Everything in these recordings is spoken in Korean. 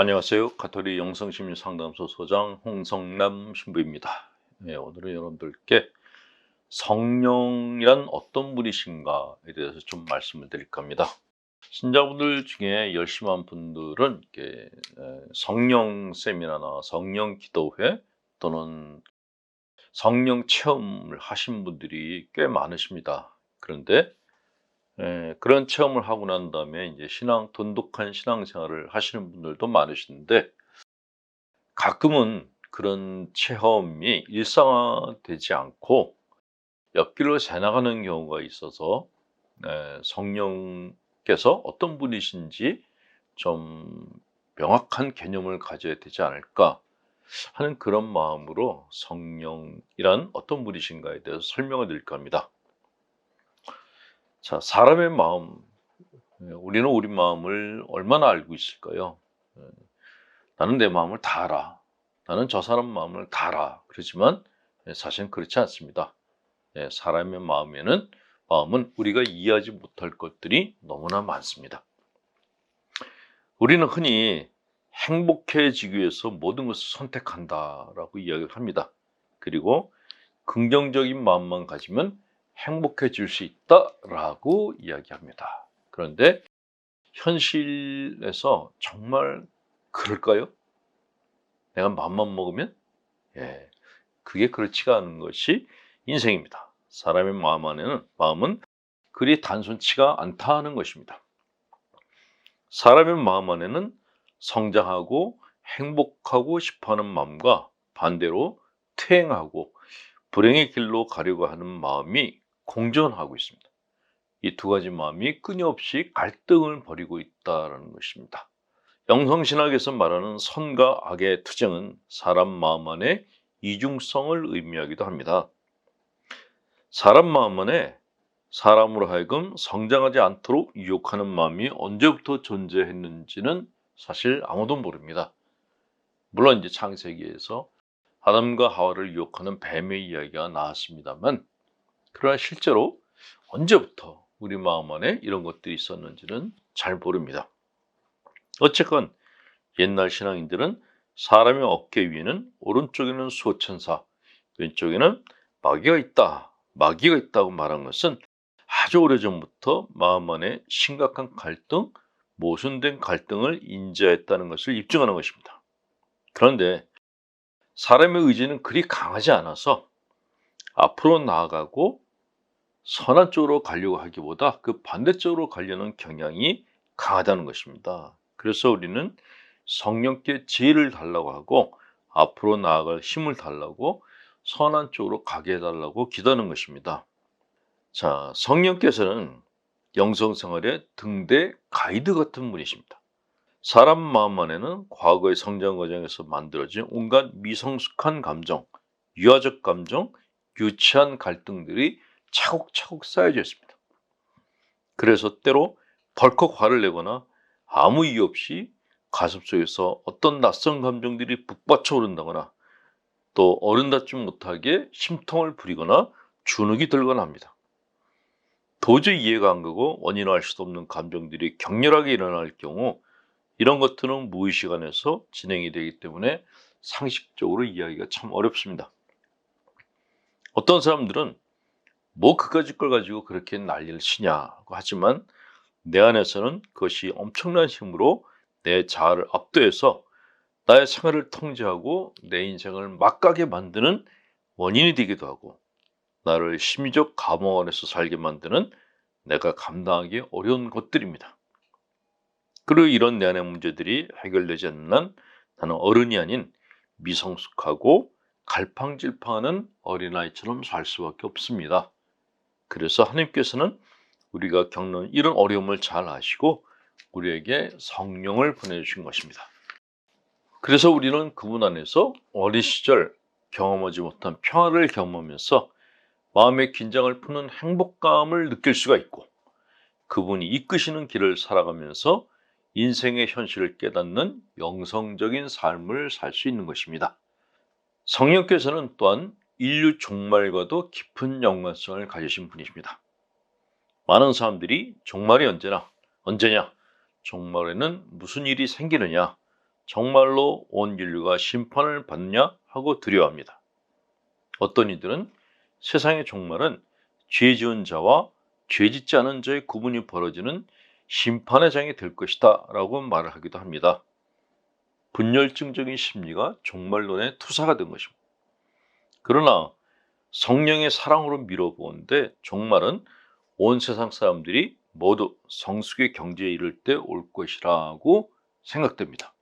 안녕하세요. 가톨릭 영성심리상담소 소장 홍성남 신부입니다. 네, 오늘은 여러분들께 성령이란 어떤 분이신가에 대해서 좀 말씀을 드릴까 합니다. 신자분들 중에 열심한 분들은 이렇게 성령 세미나나 성령 기도회 또는 성령 체험을 하신 분들이 꽤 많으십니다. 그런데 그런 체험을 하고 난 다음에 이제 돈독한 신앙생활을 하시는 분들도 많으신데, 가끔은 그런 체험이 일상화되지 않고 옆길로 새나가는 경우가 있어서 성령께서 어떤 분이신지 좀 명확한 개념을 가져야 되지 않을까 하는 그런 마음으로 성령이란 어떤 분이신가에 대해서 설명을 드릴까 합니다. 자, 사람의 마음, 우리는 우리 마음을 얼마나 알고 있을까요? 예, 나는 내 마음을 다 알아. 나는 저 사람 마음을 다 알아. 그렇지만 사실은 그렇지 않습니다. 사람의 마음은 우리가 이해하지 못할 것들이 너무나 많습니다. 우리는 흔히 행복해지기 위해서 모든 것을 선택한다라고 이야기를 합니다. 그리고 긍정적인 마음만 가지면 행복해질 수 있다라고 이야기합니다. 그런데 현실에서 정말 그럴까요? 내가 마음만 먹으면? 그게 그렇지가 않은 것이 인생입니다. 사람의 마음은 그리 단순치가 않다는 것입니다. 사람의 마음 안에는 성장하고 행복하고 싶어하는 마음과 반대로 퇴행하고 불행의 길로 가려고 하는 마음이 공존하고 있습니다. 이 두 가지 마음이 끊임없이 갈등을 벌이고 있다는 것입니다. 영성신학에서 말하는 선과 악의 투쟁은 사람 마음 안의 이중성을 의미하기도 합니다. 사람 마음 안에 사람으로 하여금 성장하지 않도록 유혹하는 마음이 언제부터 존재했는지는 사실 아무도 모릅니다. 물론 이제 창세기에서 아담과 하와를 유혹하는 뱀의 이야기가 나왔습니다만, 그러나 실제로 언제부터 우리 마음 안에 이런 것들이 있었는지는 잘 모릅니다. 어쨌건 옛날 신앙인들은 사람의 어깨 위에는 오른쪽에는 수호천사, 왼쪽에는 마귀가 있다고 말한 것은 아주 오래전부터 마음 안에 심각한 갈등, 모순된 갈등을 인지했다는 것을 입증하는 것입니다. 그런데 사람의 의지는 그리 강하지 않아서 앞으로 나아가고 선한 쪽으로 가려고 하기보다 그 반대쪽으로 가려는 경향이 강하다는 것입니다. 그래서 우리는 성령께 지혜를 달라고 하고 앞으로 나아갈 힘을 달라고 선한 쪽으로 가게 해달라고 기도하는 것입니다. 자, 성령께서는 영성생활의 등대 가이드 같은 분이십니다. 사람 마음 안에는 과거의 성장 과정에서 만들어진 온갖 미성숙한 감정, 유아적 감정, 유치한 갈등들이 차곡차곡 쌓여져 있습니다. 그래서 때로 벌컥 화를 내거나 아무 이유 없이 가슴속에서 어떤 낯선 감정들이 북받쳐 오른다거나 또 어른답지 못하게 심통을 부리거나 주눅이 들거나 합니다. 도저히 이해가 안 가고 원인을 알 수도 없는 감정들이 격렬하게 일어날 경우 이런 것들은 무의식 안에서 진행이 되기 때문에 상식적으로 이해하기가 참 어렵습니다. 어떤 사람들은 뭐 그까짓 걸 가지고 그렇게 난리를 치냐고 하지만 내 안에서는 그것이 엄청난 힘으로 내 자아를 압도해서 나의 생활을 통제하고 내 인생을 막가게 만드는 원인이 되기도 하고 나를 심리적 감옥 안에서 살게 만드는 내가 감당하기 어려운 것들입니다. 그리고 이런 내 안의 문제들이 해결되지 않는 한 나는 어른이 아닌 미성숙하고 갈팡질팡하는 어린아이처럼 살 수밖에 없습니다. 그래서 하나님께서는 우리가 겪는 이런 어려움을 잘 아시고 우리에게 성령을 보내주신 것입니다. 그래서 우리는 그분 안에서 어린 시절 경험하지 못한 평화를 경험하면서 마음의 긴장을 푸는 행복감을 느낄 수가 있고 그분이 이끄시는 길을 살아가면서 인생의 현실을 깨닫는 영성적인 삶을 살 수 있는 것입니다. 성령께서는 또한 인류 종말과도 깊은 연관성을 가지신 분이십니다. 많은 사람들이 종말이 언제냐, 종말에는 무슨 일이 생기느냐, 정말로 온 인류가 심판을 받느냐 하고 두려워합니다. 어떤 이들은 세상의 종말은 죄 지은 자와 죄 짓지 않은 자의 구분이 벌어지는 심판의 장이 될 것이다 라고 말을 하기도 합니다. 분열증적인 심리가 종말론의 투사가 된 것입니다. 그러나 성령의 사랑으로 미뤄보는데 종말은 온 세상 사람들이 모두 성숙의 경지에 이를 때 올 것이라고 생각됩니다.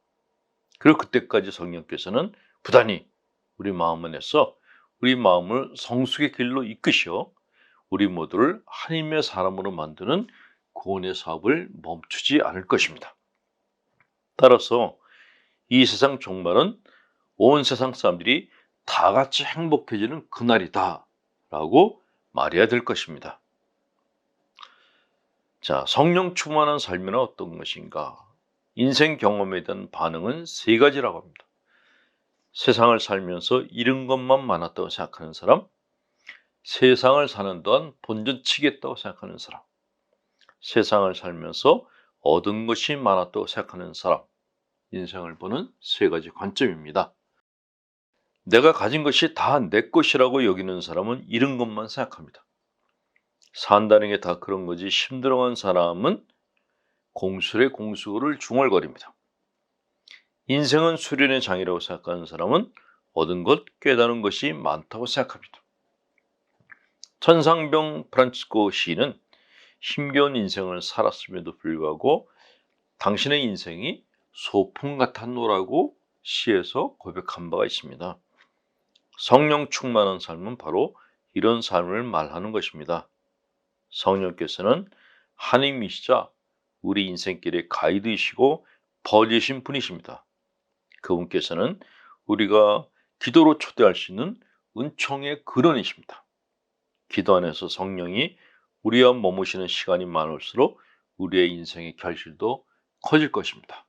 그리고 그때까지 성령께서는 부단히 우리 마음 안에서 우리 마음을 성숙의 길로 이끄시어 우리 모두를 하나님의 사람으로 만드는 구원의 사업을 멈추지 않을 것입니다. 따라서 이 세상 종말은 온 세상 사람들이 다 같이 행복해지는 그날이다 라고 말해야 될 것입니다. 자, 성령 충만한 삶이란 어떤 것인가? 인생 경험에 대한 반응은 세 가지라고 합니다. 세상을 살면서 잃은 것만 많았다고 생각하는 사람, 세상을 사는 동안 본전치겠다고 생각하는 사람, 세상을 살면서 얻은 것이 많았다고 생각하는 사람, 인생을 보는 세 가지 관점입니다. 내가 가진 것이 다 내 것이라고 여기는 사람은 잃은 것만 생각합니다. 산다는 게 다 그런 거지 힘들어한 사람은 공술에 공수를 중얼거립니다. 인생은 수련의 장이라고 생각하는 사람은 얻은 것, 깨달은 것이 많다고 생각합니다. 천상병 프란치스코 시인은 힘겨운 인생을 살았음에도 불구하고 당신의 인생이 소풍 같았노라고 시에서 고백한 바가 있습니다. 성령 충만한 삶은 바로 이런 삶을 말하는 것입니다. 성령께서는 하나님이시자 우리 인생길의 가이드이시고 버리신 분이십니다. 그분께서는 우리가 기도로 초대할 수 있는 은총의 근원이십니다. 기도 안에서 성령이 우리와 머무시는 시간이 많을수록 우리의 인생의 결실도 커질 것입니다.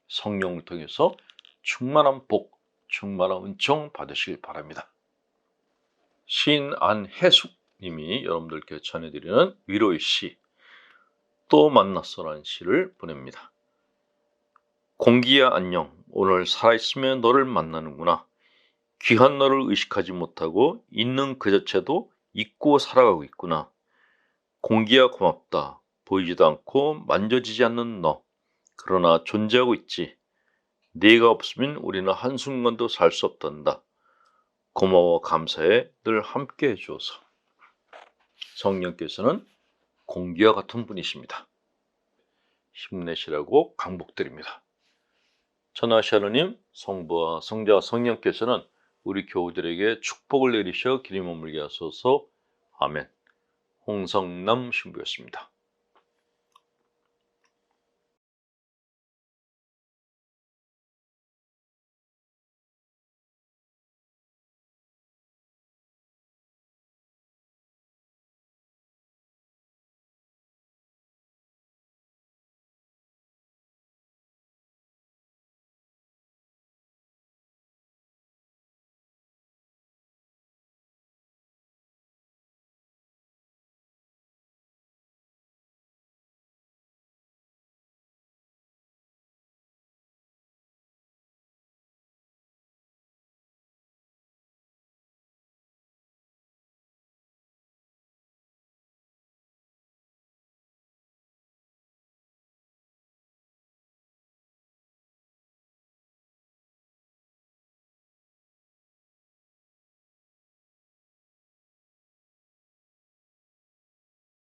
성령을 통해서 충만한 복, 충만한 은총 받으시길 바랍니다. 시인 안혜숙 님이 여러분들께 전해드리는 위로의 시, 또 만났어라는 시를 보냅니다. 공기야 안녕, 오늘 살아있으면 너를 만나는구나. 귀한 너를 의식하지 못하고 있는 그 자체도 잊고 살아가고 있구나. 공기야 고맙다. 보이지도 않고 만져지지 않는 너. 그러나 존재하고 있지. 네가 없으면 우리는 한순간도 살 수 없단다. 고마워 감사해 늘 함께 해주어서. 성령께서는 공기와 같은 분이십니다. 힘내시라고 강복드립니다. 천하샤르님, 성부와 성자와 성령께서는 우리 교우들에게 축복을 내리셔 길이 머물게 하소서. 아멘. 홍성남 신부였습니다.